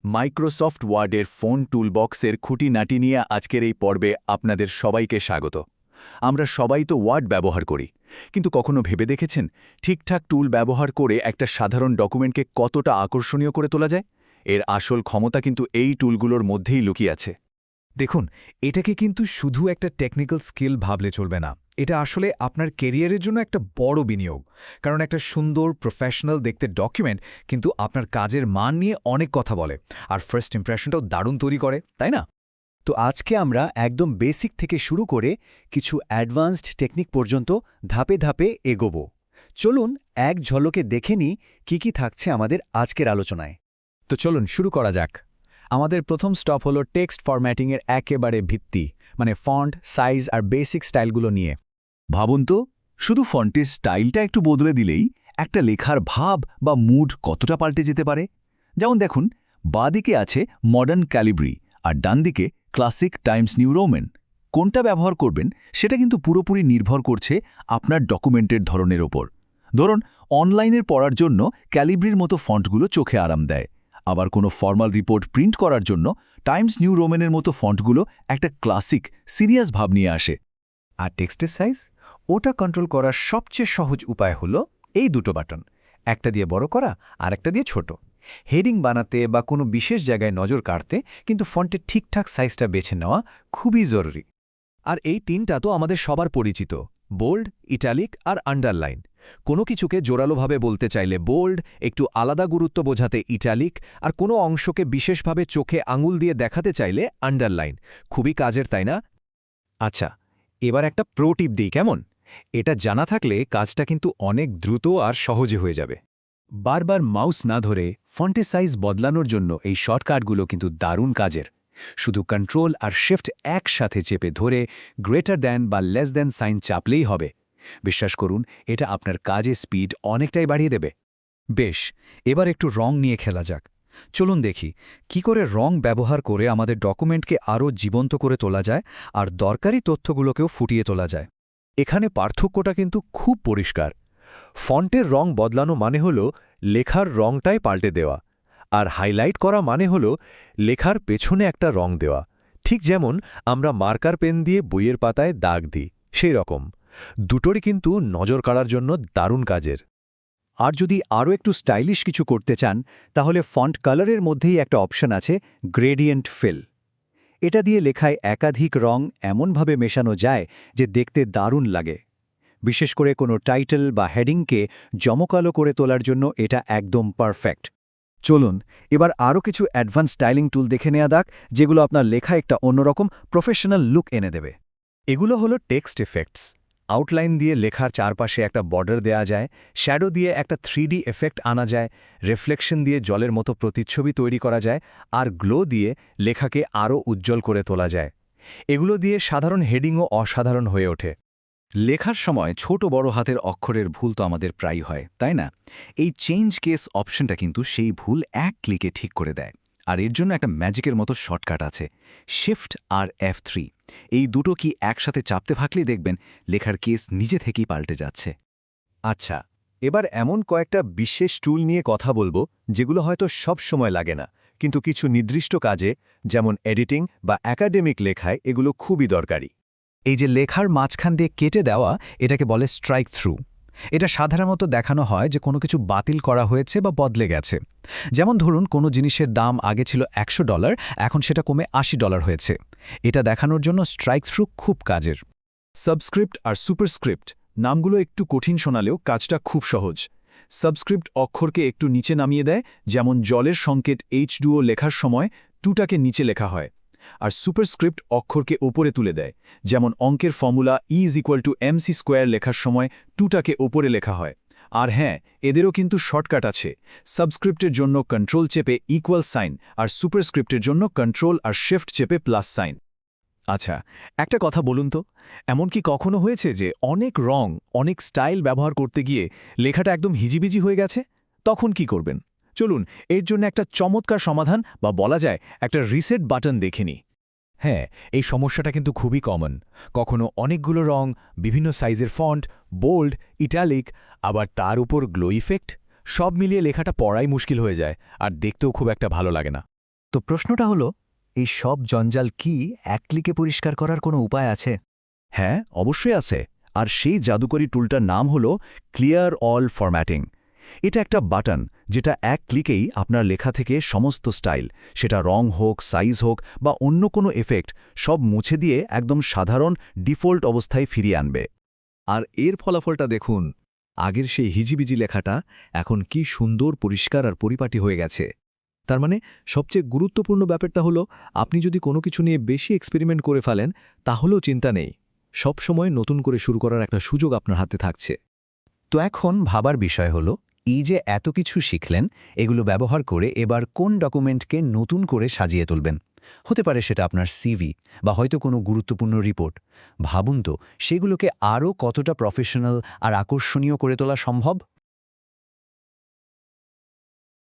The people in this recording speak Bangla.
মাইক্রোসফট ওয়ার্ডের ফোন টুলবক্সের খুঁটিনাটি নিয়ে আজকের এই পর্বে আপনাদের সবাইকে স্বাগত। আমরা সবাই তো ওয়ার্ড ব্যবহার করি, কিন্তু কখনো ভেবে দেখেছেন ঠিকঠাক টুল ব্যবহার করে একটা সাধারণ ডকুমেন্টকে কতটা আকর্ষণীয় করে তোলা যায়? এর আসল ক্ষমতা কিন্তু এই টুলগুলোর মধ্যেই লুকিয়ে আছে। দেখুন, এটাকে কিন্তু শুধু একটা টেকনিক্যাল স্কিল ভাবলে চলবে না। এটা আসলে আপনার কেরিয়ারের জন্য একটা বড় বিনিয়োগ। কারণ একটা সুন্দর প্রফেশনাল দেখতে ডকুমেন্ট কিন্তু আপনার কাজের মান নিয়ে অনেক কথা বলে, আর ফার্স্ট ইমপ্রেশনটাও দারুণ তৈরি করে, তাই না? তো আজকে আমরা একদম বেসিক থেকে শুরু করে কিছু অ্যাডভান্সড টেকনিক পর্যন্ত ধাপে ধাপে এগোব। চলুন এক ঝলকে দেখে নিই কী থাকছে আমাদের আজকের আলোচনায়। তো চলুন শুরু করা যাক। আমাদের প্রথম স্টপ হলো টেক্সট ফরম্যাটিংয়ের একেবারে ভিত্তি, মানে ফন্ট, সাইজ আর বেসিক স্টাইলগুলো নিয়ে। ভাবুন তো, শুধু ফন্টের স্টাইলটা একটু বদলে দিলেই একটা লেখার ভাব বা মুড কতটা পাল্টে যেতে পারে। যেমন দেখুন, বাঁদিকে আছে মডার্ন ক্যালিব্রি আর ডানদিকে ক্লাসিক টাইমস নিউ রোমান। কোনটা ব্যবহার করবেন সেটা কিন্তু পুরোপুরি নির্ভর করছে আপনার ডকুমেন্টের ধরনের ওপর। ধরুন, অনলাইনের পড়ার জন্য ক্যালিব্রির মতো ফন্টগুলো চোখে আরাম দেয়, আবার কোনো ফর্মাল রিপোর্ট প্রিন্ট করার জন্য টাইমস নিউ রোমানের মতো ফন্টগুলো একটা ক্লাসিক, সিরিয়াস ভাব নিয়ে আসে। আর টেক্সটের সাইজ, ওটা কন্ট্রোল করার সবচেয়ে সহজ উপায় হলো এই দুটো বাটন, একটা দিয়ে বড় করা আর একটা দিয়ে ছোট। হেডিং বানাতে বা কোনো বিশেষ জায়গায় নজর কাড়তে কিন্তু ফন্টের ঠিকঠাক সাইজটা বেছে নেওয়া খুবই জরুরি। আর এই তিনটা তো আমাদের সবার পরিচিত: বোল্ড, ইটালিক আর আন্ডারলাইন। কোনো কিছুকে জোরালোভাবে বলতে চাইলে বোল্ড, একটু আলাদা গুরুত্ব বোঝাতে ইটালিক, আর কোনো অংশকে বিশেষভাবে চোখে আঙুল দিয়ে দেখাতে চাইলে আন্ডারলাইন। খুবই কাজের, তাই না? আচ্ছা, এবার একটা প্রো টিপ দিই, কেমন? এটা জানা থাকলে কাজটা কিন্তু অনেক দ্রুত আর সহজে হয়ে যাবে। বারবার মাউস না ধরে ফন্টের সাইজ বদলানোর জন্য এই শর্টকাটগুলো কিন্তু দারুণ কাজের। শুধু কন্ট্রোল আর শিফট একসাথে চেপে ধরে গ্রেটার দ্যান বা লেস দ্যান সাইন চাপলেই হবে। বিশ্বাস করুন, এটা আপনার কাজের স্পিড অনেকটাই বাড়িয়ে দেবে। বেশ, এবার একটু রং নিয়ে খেলা যাক। চলুন দেখি কি করে রং ব্যবহার করে আমাদের ডকুমেন্টকে আরও জীবন্ত করে তোলা যায় আর দরকারি তথ্যগুলোকেও ফুটিয়ে তোলা যায়। এখানে পার্থক্যটা কিন্তু খুব পরিষ্কার। ফন্টের রং বদলানো মানে হল লেখার রংটাই পাল্টে দেওয়া, আর হাইলাইট করা মানে হল লেখার পেছনে একটা রং দেওয়া। ঠিক যেমন আমরা মার্কার পেন দিয়ে বইয়ের পাতায় দাগ দিই, সেই রকম। দুটোরই কিন্তু নজর কাড়ার জন্য দারুণ কাজের। আর যদি আরও একটু স্টাইলিশ কিছু করতে চান, তাহলে ফন্ট কালারের মধ্যেই একটা অপশন আছে, গ্রেডিয়েন্ট ফিল। এটা দিয়ে লেখায় একাধিক রং এমনভাবে মেশানো যায় যে দেখতে দারুণ লাগে। বিশেষ করে কোনো টাইটেল বা হেডিংকে জমকালো করে তোলার জন্য এটা একদম পারফেক্ট। চলুন এবার আরও কিছু অ্যাডভান্স স্টাইলিং টুল দেখে নেওয়া যাক, যেগুলো আপনার লেখা একটা অন্যরকম প্রফেশনাল লুক এনে দেবে। এগুলো হলো টেক্সট এফেক্টস। আউটলাইন দিয়ে লেখার চারপাশে একটা বর্ডার দেয়া যায়, শ্যাডো দিয়ে একটা 3D এফেক্ট আনা যায়, রিফ্লেকশন দিয়ে জলের মতো প্রতিচ্ছবি তৈরি করা যায়, আর গ্লো দিয়ে লেখাকে আরও উজ্জ্বল করে তোলা যায়। এগুলো দিয়ে সাধারণ হেডিংও অসাধারণ হয়ে ওঠে। লেখার সময় ছোট বড় হাতের অক্ষরের ভুল তো আমাদের প্রায়ই হয়, তাই না? এই চেঞ্জ কেস অপশনটা কিন্তু সেই ভুল এক ক্লিকে ঠিক করে দেয়। আর এর জন্য একটা ম্যাজিকের মতো শর্টকাট আছে, শিফট আর F3। এই দুটো কি একসাথে চাপতে থাকলেই দেখবেন লেখার কেস নিজে থেকেই পাল্টে যাচ্ছে। আচ্ছা, এবার এমন কয়েকটা বিশেষ টুল নিয়ে কথা বলবো যেগুলো হয়তো সব সময় লাগে না, কিন্তু কিছু নির্দিষ্ট কাজে, যেমন এডিটিং বা একাডেমিক লেখায়, এগুলো খুবই দরকারি। এই যে লেখার মাঝখান দিয়ে কেটে দেওয়া, এটাকে বলে স্ট্রাইক থ্রু। এটা সাধারণত দেখানো হয় যে কোনো কিছু বাতিল করা হয়েছে বা বদলে গেছে। যেমন ধরুন, কোনো জিনিসের দাম আগে ছিল $100, এখন সেটা কমে $80 হয়েছে। এটা দেখানোর জন্য স্ট্রাইক থ্রু খুব কাজের। সাবস্ক্রিপ্ট আর সুপারস্ক্রিপ্ট নামগুলো একটু কঠিন শোনালেও কাজটা খুব সহজ। সাবস্ক্রিপ্ট অক্ষরকে একটু নিচে নামিয়ে দেয়, যেমন জলের সংকেত H2O লেখার সময় টুটাকে নিচে লেখা হয়। আর সুপারস্ক্রিপ্ট অক্ষরকে ওপরে তুলে দেয়, যেমন অঙ্কের ফর্মুলা E=mc² লেখার সময় টুটাকে ওপরে লেখা হয়। আর হ্যাঁ, এদেরও কিন্তু শর্টকাট আছে। সাবস্ক্রিপ্টের জন্য কন্ট্রোল চেপে ইকুয়াল সাইন, আর সুপারস্ক্রিপ্টের জন্য কন্ট্রোল আর শিফট চেপে প্লাস সাইন। আচ্ছা, একটা কথা বলুন তো, এমন কি কখনো হয়েছে যে অনেক রং, অনেক স্টাইল ব্যবহার করতে গিয়ে লেখাটা একদম হিজিবিজি হয়ে গেছে? তখন কি করবেন? চলুন এর জন্য একটা চমৎকার সমাধান, বা বলা যায় একটা রিসেট বাটন দেখে নিই। হ্যাঁ, এই সমস্যাটা কিন্তু খুবই কমন। কখনো অনেকগুলো রং, বিভিন্ন সাইজের ফন্ট, বোল্ড, ইটালিক, আবার তার উপর গ্লো ইফেক্ট, সব মিলিয়ে লেখাটা পড়াই মুশকিল হয়ে যায়, আর দেখতেও খুব একটা ভালো লাগে না। তো প্রশ্নটা হলো, এই সব জঞ্জাল কি এক ক্লিকে পরিষ্কার করার কোনো উপায় আছে? হ্যাঁ, অবশ্যই আছে। আর সেই জাদুকরী টুলটার নাম হলো ক্লিয়ার অল ফরম্যাটিং। এটা একটা বাটন যেটা এক ক্লিকেই আপনার লেখা থেকে সমস্ত স্টাইল, সেটা রং হোক, সাইজ হোক বা অন্য কোনো এফেক্ট, সব মুছে দিয়ে একদম সাধারণ ডিফল্ট অবস্থায় ফিরিয়ে আনবে। আর এর ফলাফলটা দেখুন, আগের সেই হিজিবিজি লেখাটা এখন কি সুন্দর পরিষ্কার আর পরিপাটি হয়ে গেছে। তার মানে সবচেয়ে গুরুত্বপূর্ণ ব্যাপারটা হলো, আপনি যদি কোনো কিছু নিয়ে বেশি এক্সপেরিমেন্ট করে ফেলেন, তাহলেও চিন্তা নেই, সব সময় নতুন করে শুরু করার একটা সুযোগ আপনার হাতে থাকছে। তো এখন ভাবার বিষয় হলো, এই যে এত কিছু শিখলেন, এগুলো ব্যবহার করে এবার কোন ডকুমেন্টকে নতুন করে সাজিয়ে তুলবেন? হতে পারে সেটা আপনার সিভি বা হয়তো কোনো গুরুত্বপূর্ণ রিপোর্ট। ভাবুন তো, সেগুলোকে আরও কতটা প্রফেশনাল আর আকর্ষণীয় করে তোলা সম্ভব।